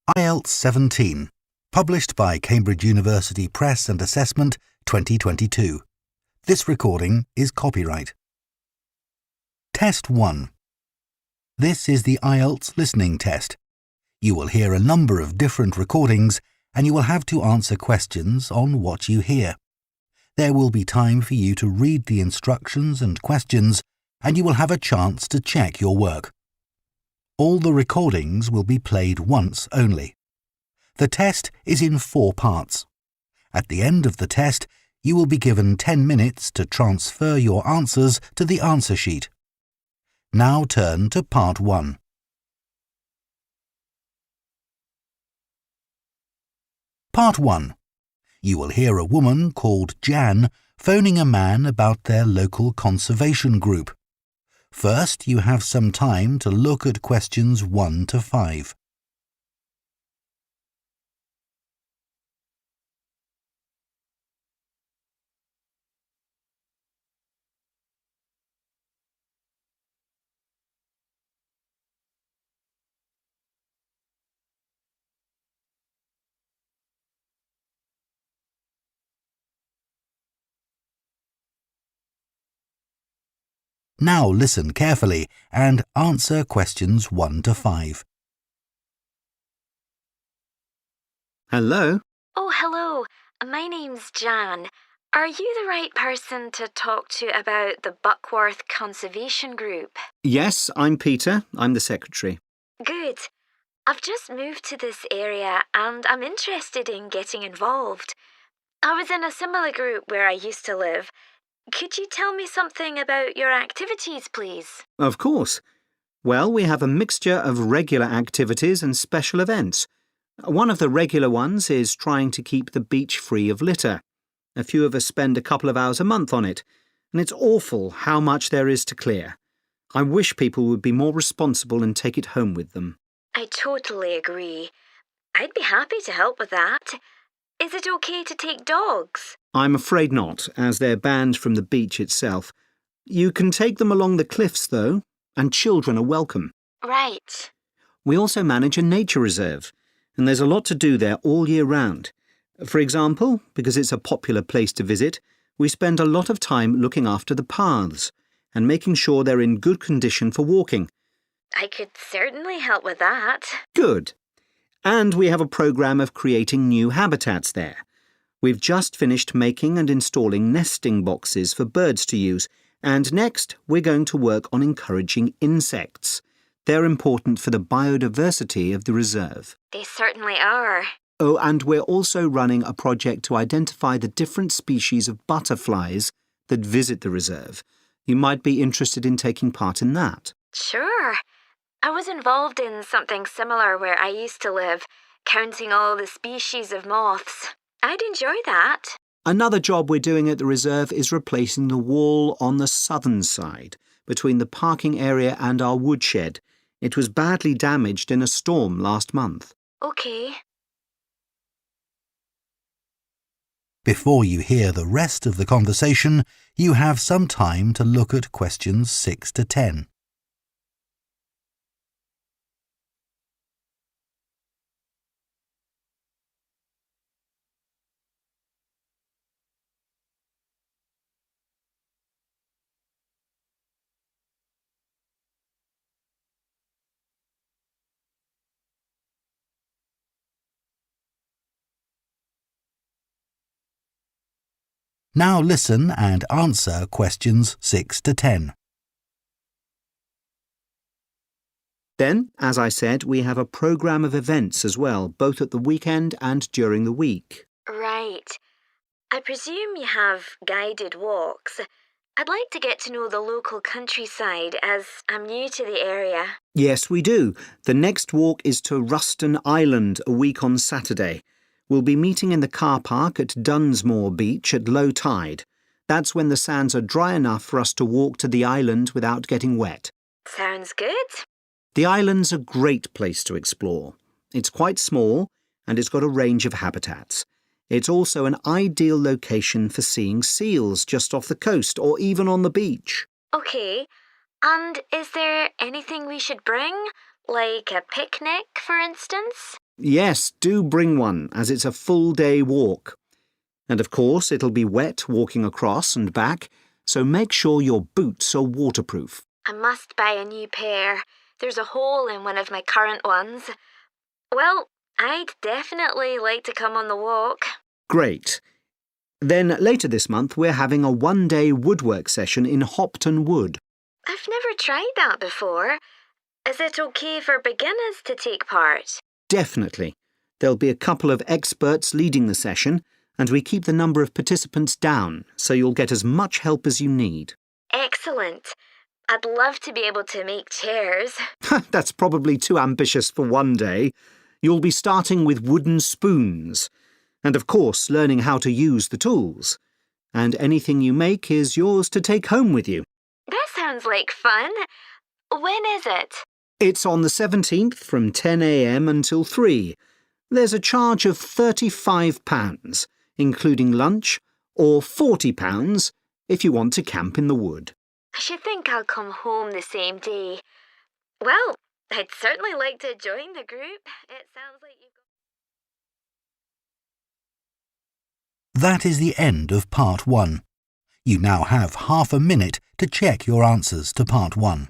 Ielts 17, published by Cambridge University Press and Assessment 2022. This recording is copyright. Test 1. This is the Ielts listening test. You will hear a number of different recordings and you will have to answer questions on what you hear. There will be time for you to read the instructions and questions and you will have a chance to check your work. All the recordings will be played once only. The test is in 4 parts. At the end of the test, you will be given 10 minutes to transfer your answers to the answer sheet. Now turn to Part 1. Part 1. You will hear a woman called Jan phoning a man about their local conservation group. First, you have some time to look at questions 1 to 5. Now listen carefully and answer questions 1 to 5. Hello? Oh, hello. My name's Jan. Are you the right person to talk to about the Buckworth Conservation Group? Yes, I'm Peter. I'm the secretary. Good. I've just moved to this area and I'm interested in getting involved. I was in a similar group where I used to live. Could you tell me something about your activities, please? Of course. Well, we have a mixture of regular activities and special events. One of the regular ones is trying to keep the beach free of litter. A few of us spend a couple of hours a month on it, and it's awful how much there is to clear. I wish people would be more responsible and take it home with them. I totally agree. I'd be happy to help with that. Is it okay to take dogs? I'm afraid not, as they're banned from the beach itself. You can take them along the cliffs, though, and children are welcome. Right. We also manage a nature reserve, and there's a lot to do there all year round. For example, because it's a popular place to visit, we spend a lot of time looking after the paths and making sure they're in good condition for walking. I could certainly help with that. Good. And we have a programme of creating new habitats there. We've just finished making and installing nesting boxes for birds to use, and next we're going to work on encouraging insects. They're important for the biodiversity of the reserve. They certainly are. Oh, and we're also running a project to identify the different species of butterflies that visit the reserve. You might be interested in taking part in that. Sure. I was involved in something similar where I used to live, counting all the species of moths. I'd enjoy that. Another job we're doing at the reserve is replacing the wall on the southern side, between the parking area and our woodshed. It was badly damaged in a storm last month. Okay. Before you hear the rest of the conversation, you have some time to look at questions 6 to 10. Now listen and answer questions 6 to 10. Then, as I said, we have a programme of events as well, both at the weekend and during the week. Right. I presume you have guided walks. I'd like to get to know the local countryside as I'm new to the area. Yes, we do. The next walk is to Ruston Island a week on Saturday. We'll be meeting in the car park at Dunsmore Beach at low tide. That's when the sands are dry enough for us to walk to the island without getting wet. Sounds good. The island's a great place to explore. It's quite small and it's got a range of habitats. It's also an ideal location for seeing seals just off the coast or even on the beach. Okay. And is there anything we should bring? Like a picnic, for instance? Yes, do bring one, as it's a full-day walk. And of course, it'll be wet walking across and back, so make sure your boots are waterproof. I must buy a new pair. There's a hole in one of my current ones. Well, I'd definitely like to come on the walk. Great. Then later this month, we're having a one-day woodwork session in Hopton Wood. I've never tried that before. Is it okay for beginners to take part? Definitely. There'll be a couple of experts leading the session, and we keep the number of participants down, so you'll get as much help as you need. Excellent. I'd love to be able to make chairs. That's probably too ambitious for one day. You'll be starting with wooden spoons, and of course learning how to use the tools. And anything you make is yours to take home with you. That sounds like fun. When is it? It's on the 17th from 10 a.m. until 3. There's a charge of £35, including lunch, or £40 if you want to camp in the wood. I should think I'll come home the same day. Well, I'd certainly like to join the group. It sounds like you've got... That is the end of Part 1. You now have half a minute to check your answers to Part 1.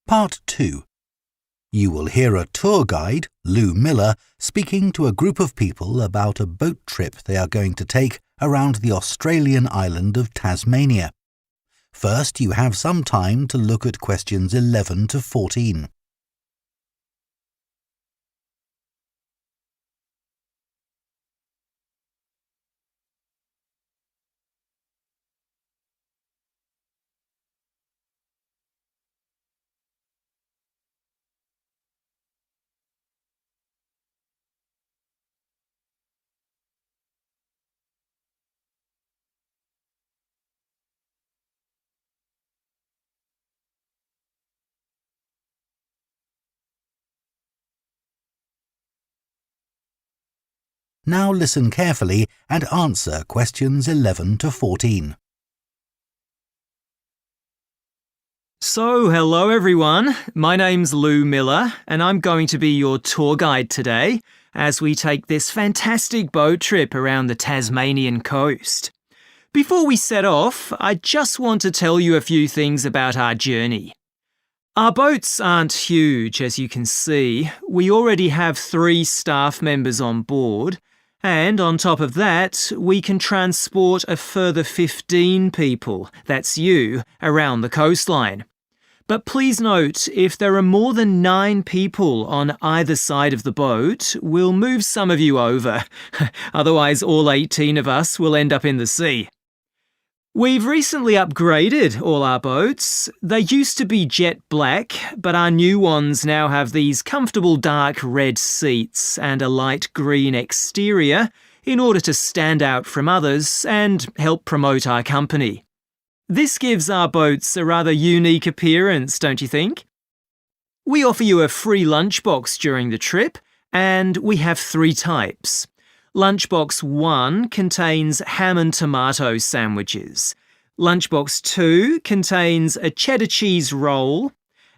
Part 2. You will hear a tour guide, Lou Miller, speaking to a group of people about a boat trip they are going to take around the Australian island of Tasmania. First, you have some time to look at questions 11 to 14. Now listen carefully and answer questions 11 to 14. So, hello everyone. My name's Lou Miller and I'm going to be your tour guide today as we take this fantastic boat trip around the Tasmanian coast. Before we set off, I just want to tell you a few things about our journey. Our boats aren't huge, as you can see. We already have 3 staff members on board, and on top of that, we can transport a further 15 people, that's you, around the coastline. But please note, if there are more than 9 people on either side of the boat, we'll move some of you over. Otherwise, all 18 of us will end up in the sea. We've recently upgraded all our boats. They used to be jet black, but our new ones now have these comfortable dark red seats and a light green exterior in order to stand out from others and help promote our company. This gives our boats a rather unique appearance, don't you think? We offer you a free lunchbox during the trip, and we have 3 types. Lunchbox 1 contains ham and tomato sandwiches. Lunchbox 2 contains a cheddar cheese roll.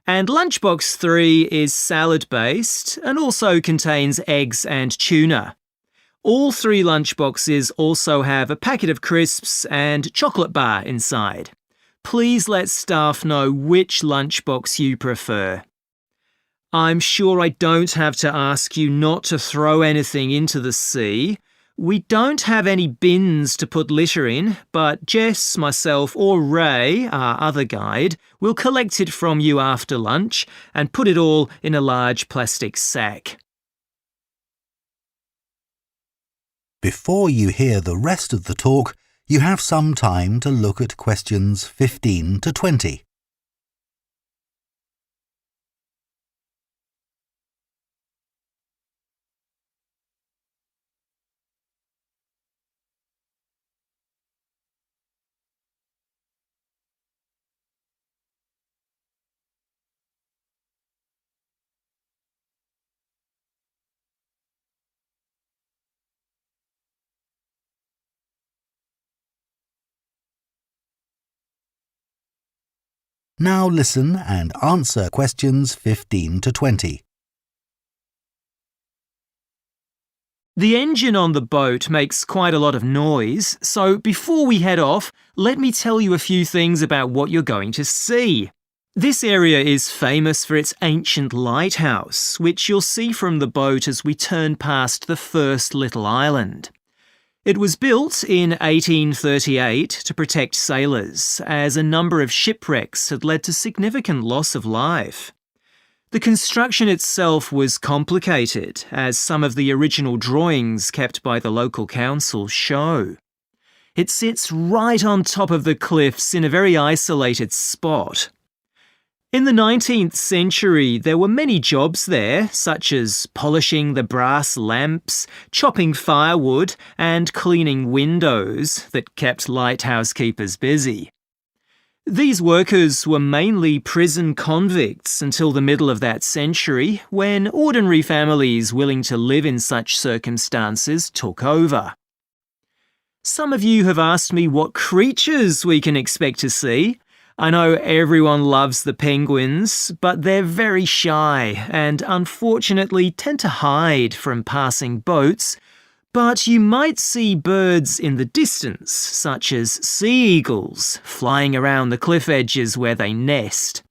And Lunchbox 3 is salad-based and also contains eggs and tuna. All 3 lunchboxes also have a packet of crisps and chocolate bar inside. Please let staff know which lunchbox you prefer. I'm sure I don't have to ask you not to throw anything into the sea. We don't have any bins to put litter in, but Jess, myself or Ray, our other guide, will collect it from you after lunch and put it all in a large plastic sack. Before you hear the rest of the talk, you have some time to look at questions 15 to 20. Now listen and answer questions 15 to 20. The engine on the boat makes quite a lot of noise, so before we head off, let me tell you a few things about what you're going to see. This area is famous for its ancient lighthouse, which you'll see from the boat as we turn past the first little island. It was built in 1838 to protect sailors, as a number of shipwrecks had led to significant loss of life. The construction itself was complicated, as some of the original drawings kept by the local council show. It sits right on top of the cliffs in a very isolated spot. In the 19th century, there were many jobs there, such as polishing the brass lamps, chopping firewood, and cleaning windows that kept lighthouse keepers busy. These workers were mainly prison convicts until the middle of that century, when ordinary families willing to live in such circumstances took over. Some of you have asked me what creatures we can expect to see. I know everyone loves the penguins, but they're very shy and unfortunately tend to hide from passing boats. But you might see birds in the distance, such as sea eagles, flying around the cliff edges where they nest.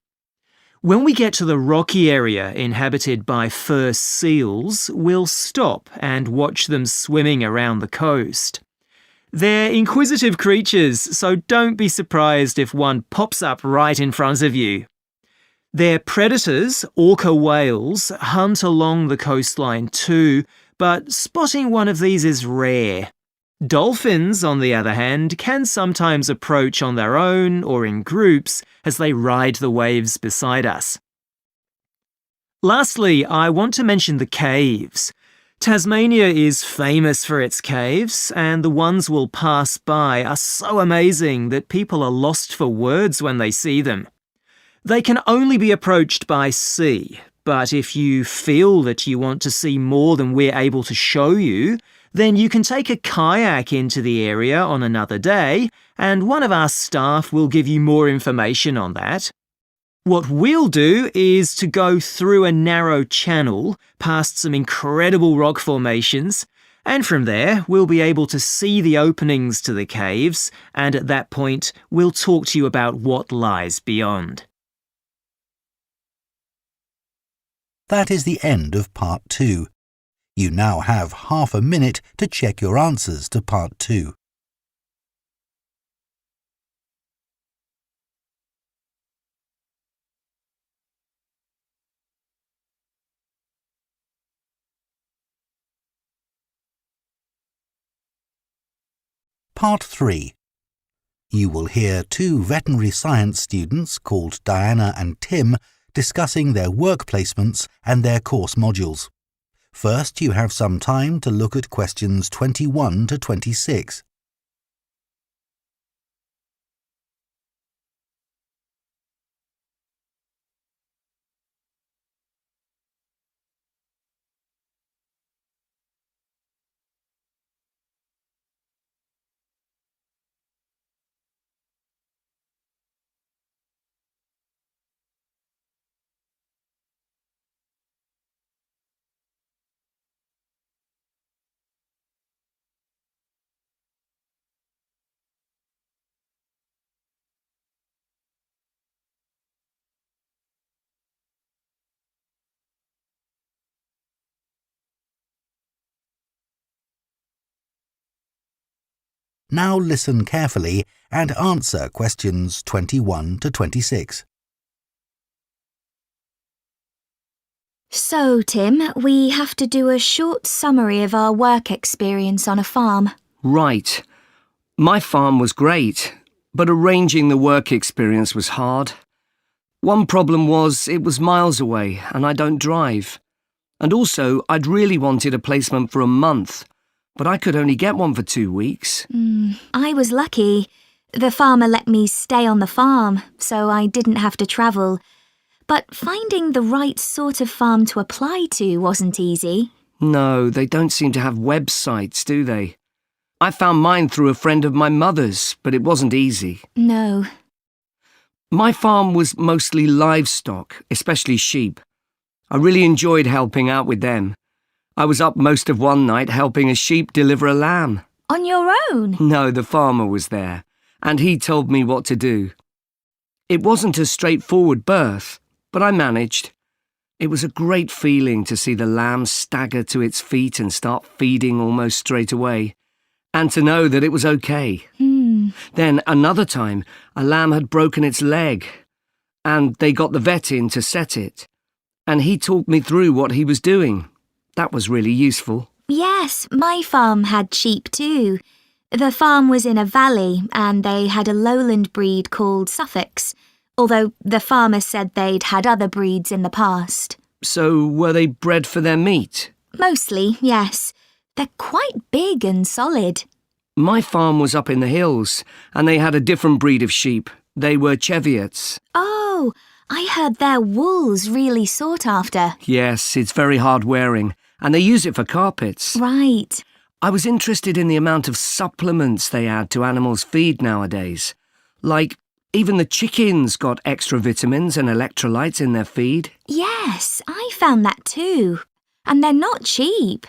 When we get to the rocky area inhabited by fur seals, we'll stop and watch them swimming around the coast. They're inquisitive creatures, so don't be surprised if one pops up right in front of you. Their predators, orca whales, hunt along the coastline too, but spotting one of these is rare. Dolphins, on the other hand, can sometimes approach on their own or in groups as they ride the waves beside us. Lastly, I want to mention the caves. Tasmania is famous for its caves, and the ones we'll pass by are so amazing that people are lost for words when they see them. They can only be approached by sea, but if you feel that you want to see more than we're able to show you, then you can take a kayak into the area on another day, and one of our staff will give you more information on that. What we'll do is to go through a narrow channel past some incredible rock formations, and from there we'll be able to see the openings to the caves, and at that point we'll talk to you about what lies beyond. That is the end of Part 2. You now have half a minute to check your answers to Part 2. Part 3. You will hear two veterinary science students called Diana and Tim discussing their work placements and their course modules. First, you have some time to look at questions 21 to 26. Now listen carefully and answer questions 21 to 26. So, Tim, we have to do a short summary of our work experience on a farm. Right. My farm was great, but arranging the work experience was hard. One problem was it was miles away and I don't drive. And also, I'd really wanted a placement for a month, but I could only get one for 2 weeks. I was lucky. The farmer let me stay on the farm, so I didn't have to travel. But finding the right sort of farm to apply to wasn't easy. No, they don't seem to have websites, do they? I found mine through a friend of my mother's, but it wasn't easy. No. My farm was mostly livestock, especially sheep. I really enjoyed helping out with them. I was up most of one night helping a sheep deliver a lamb. On your own? No, the farmer was there, and he told me what to do. It wasn't a straightforward birth, but I managed. It was a great feeling to see the lamb stagger to its feet and start feeding almost straight away, and to know that it was okay. Then another time, a lamb had broken its leg, and they got the vet in to set it, and he talked me through what he was doing. That was really useful. Yes, my farm had sheep too. The farm was in a valley and they had a lowland breed called Suffolks, although the farmer said they'd had other breeds in the past. So were they bred for their meat? Mostly, yes. They're quite big and solid. My farm was up in the hills, and they had a different breed of sheep. They were Cheviots. Oh, I heard their wool's really sought after. Yes, it's very hard wearing, and they use it for carpets. Right. I was interested in the amount of supplements they add to animals' feed nowadays. Like, even the chickens got extra vitamins and electrolytes in their feed. Yes, I found that too. And they're not cheap.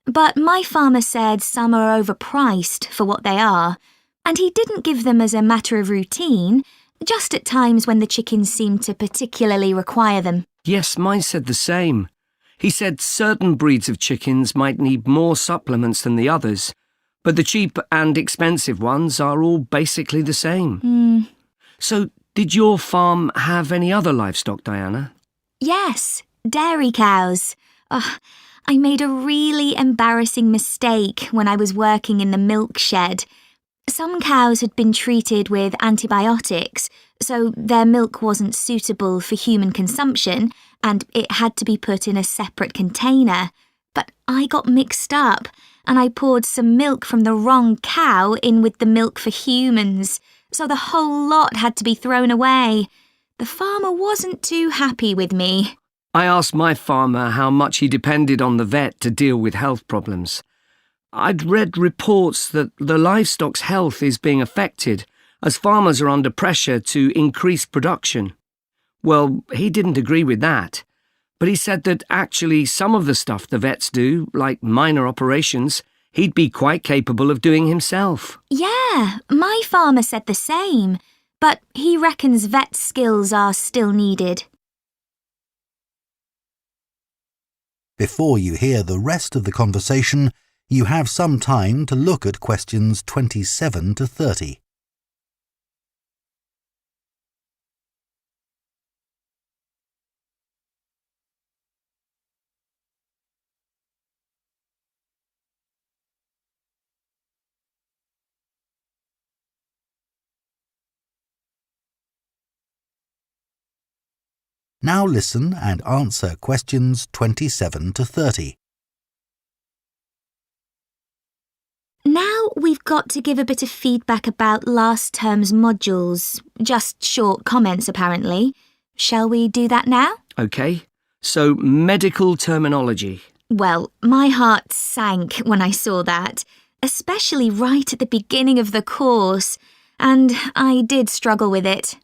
But my farmer said some are overpriced for what they are, and he didn't give them as a matter of routine, just at times when the chickens seemed to particularly require them. Yes, mine said the same. He said certain breeds of chickens might need more supplements than the others, but the cheap and expensive ones are all basically the same. So, did your farm have any other livestock, Diana? Yes, dairy cows. I made a really embarrassing mistake when I was working in the milk shed. Some cows had been treated with antibiotics, so their milk wasn't suitable for human consumption, and it had to be put in a separate container. But I got mixed up, and I poured some milk from the wrong cow in with the milk for humans, so the whole lot had to be thrown away. The farmer wasn't too happy with me. I asked my farmer how much he depended on the vet to deal with health problems. I'd read reports that the livestock's health is being affected as farmers are under pressure to increase production. Well, he didn't agree with that, but he said that actually some of the stuff the vets do, like minor operations, he'd be quite capable of doing himself. Yeah, my farmer said the same, but he reckons vet skills are still needed. Before you hear the rest of the conversation, you have some time to look at questions 27 to 30. Now listen and answer questions 27 to 30. Now we've got to give a bit of feedback about last term's modules. Just short comments, apparently. Shall we do that now? OK, so medical terminology. Well, my heart sank when I saw that, especially right at the beginning of the course, and I did struggle with it.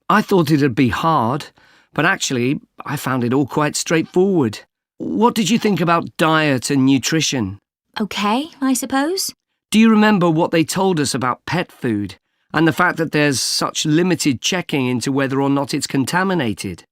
I thought it'd be hard, but actually I found it all quite straightforward. What did you think about diet and nutrition? OK, I suppose. Do you remember what they told us about pet food and the fact that there's such limited checking into whether or not it's contaminated?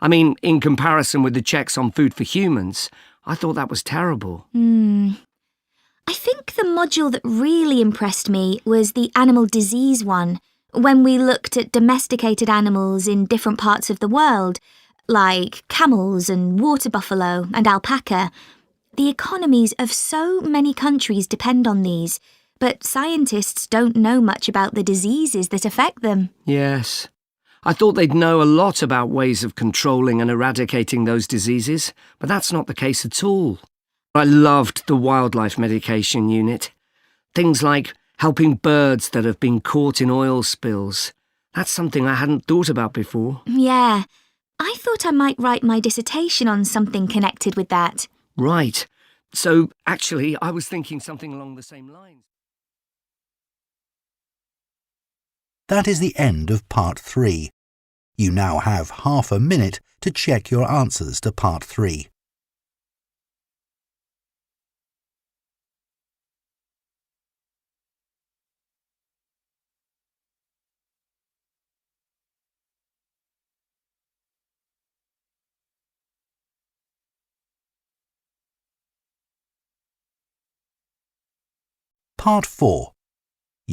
I mean, in comparison with the checks on food for humans, I thought that was terrible. I think the module that really impressed me was the animal disease one, when we looked at domesticated animals in different parts of the world, like camels and water buffalo and alpaca. The economies of so many countries depend on these, but scientists don't know much about the diseases that affect them. Yes. I thought they'd know a lot about ways of controlling and eradicating those diseases, but that's not the case at all. I loved the wildlife medication unit. Things like helping birds that have been caught in oil spills. That's something I hadn't thought about before. Yeah, I thought I might write my dissertation on something connected with that. Right. So, actually, I was thinking something along the same lines. That is the end of Part 3. You now have half a minute to check your answers to Part 3. Part 4.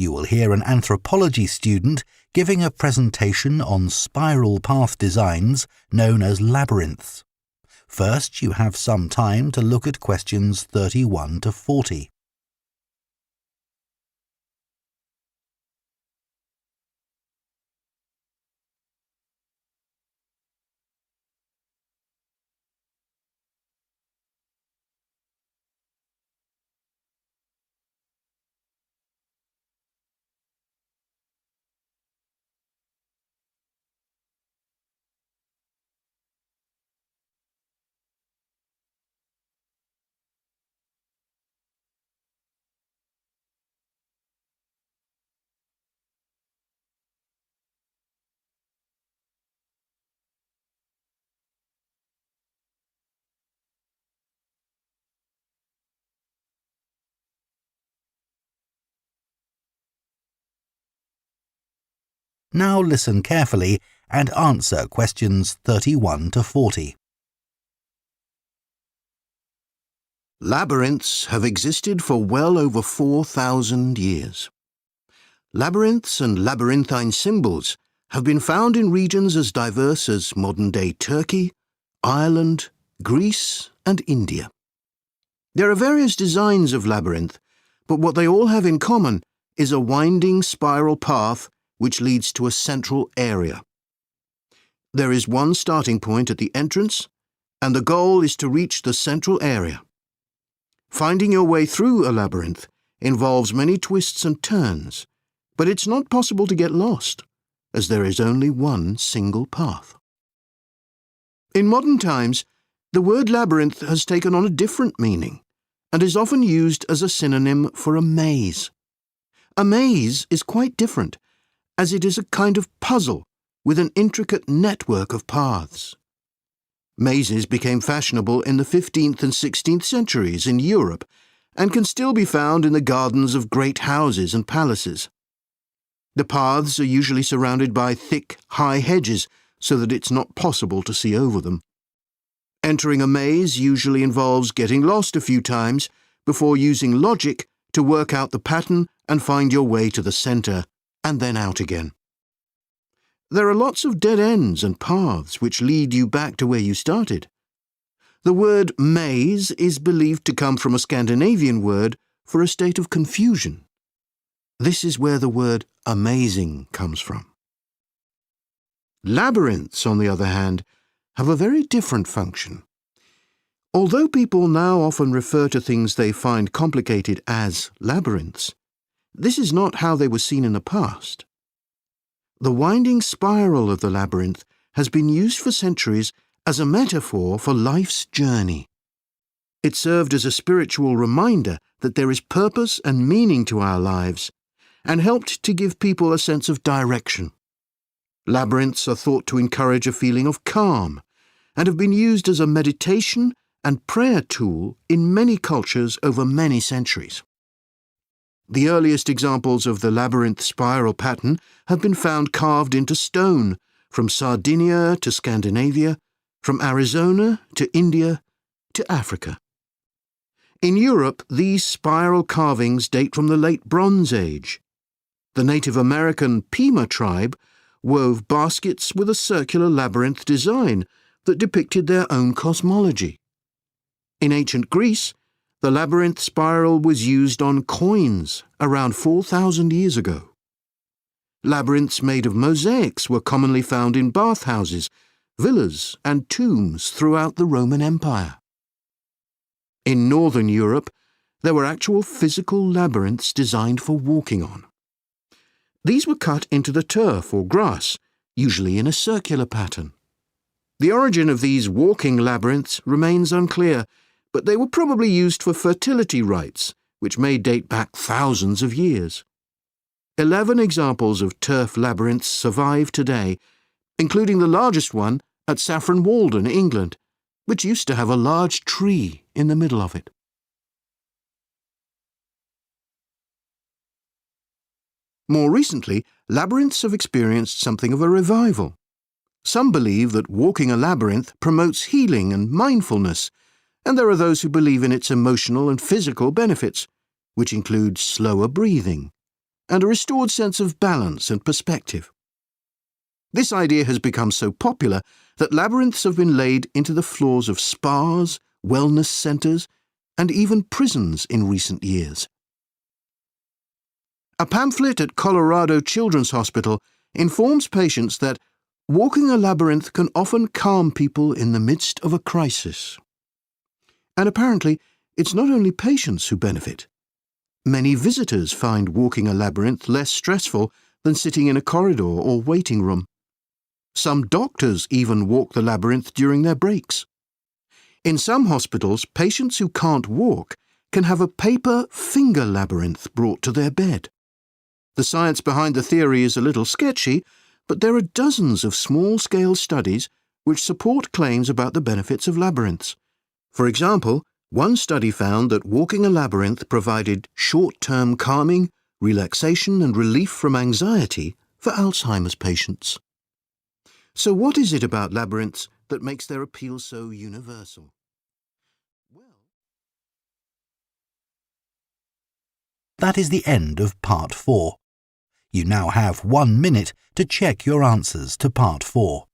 You will hear an anthropology student giving a presentation on spiral path designs known as labyrinths. First, you have some time to look at questions 31 to 40. Now listen carefully and answer questions 31 to 40. Labyrinths have existed for well over 4,000 years. Labyrinths and labyrinthine symbols have been found in regions as diverse as modern-day Turkey, Ireland, Greece, and India. There are various designs of labyrinth, but what they all have in common is a winding spiral path which leads to a central area. There is one starting point at the entrance, and the goal is to reach the central area. Finding your way through a labyrinth involves many twists and turns, but it's not possible to get lost, as there is only one single path. In modern times, the word labyrinth has taken on a different meaning and is often used as a synonym for a maze. A maze is quite different, as it is a kind of puzzle with an intricate network of paths. Mazes became fashionable in the 15th and 16th centuries in Europe and can still be found in the gardens of great houses and palaces. The paths are usually surrounded by thick, high hedges so that it's not possible to see over them. Entering a maze usually involves getting lost a few times before using logic to work out the pattern and find your way to the centre, and then out again. There are lots of dead ends and paths which lead you back to where you started. The word maze is believed to come from a Scandinavian word for a state of confusion. This is where the word amazing comes from. Labyrinths, on the other hand, have a very different function. Although people now often refer to things they find complicated as labyrinths, this is not how they were seen in the past. The winding spiral of the labyrinth has been used for centuries as a metaphor for life's journey. It served as a spiritual reminder that there is purpose and meaning to our lives, and helped to give people a sense of direction. Labyrinths are thought to encourage a feeling of calm, and have been used as a meditation and prayer tool in many cultures over many centuries. The earliest examples of the labyrinth spiral pattern have been found carved into stone, from Sardinia to Scandinavia, from Arizona to India to Africa. In Europe, these spiral carvings date from the late Bronze Age. The Native American Pima tribe wove baskets with a circular labyrinth design that depicted their own cosmology. In ancient Greece, the labyrinth spiral was used on coins around 4,000 years ago. Labyrinths made of mosaics were commonly found in bathhouses, villas, and tombs throughout the Roman Empire. In northern Europe, there were actual physical labyrinths designed for walking on. These were cut into the turf or grass, usually in a circular pattern. The origin of these walking labyrinths remains unclear, but they were probably used for fertility rites, which may date back thousands of years. 11 examples of turf labyrinths survive today, including the largest one at Saffron Walden, England, which used to have a large tree in the middle of it. More recently, labyrinths have experienced something of a revival. Some believe that walking a labyrinth promotes healing and mindfulness, and there are those who believe in its emotional and physical benefits, which include slower breathing and a restored sense of balance and perspective. This idea has become so popular that labyrinths have been laid into the floors of spas, wellness centres, and even prisons in recent years. A pamphlet at Colorado Children's Hospital informs patients that walking a labyrinth can often calm people in the midst of a crisis. And apparently, it's not only patients who benefit. Many visitors find walking a labyrinth less stressful than sitting in a corridor or waiting room. Some doctors even walk the labyrinth during their breaks. In some hospitals, patients who can't walk can have a paper finger labyrinth brought to their bed. The science behind the theory is a little sketchy, but there are dozens of small-scale studies which support claims about the benefits of labyrinths. For example, one study found that walking a labyrinth provided short-term calming, relaxation and relief from anxiety for Alzheimer's patients. So what is it about labyrinths that makes their appeal so universal? That is the end of Part 4. You now have 1 minute to check your answers to Part 4.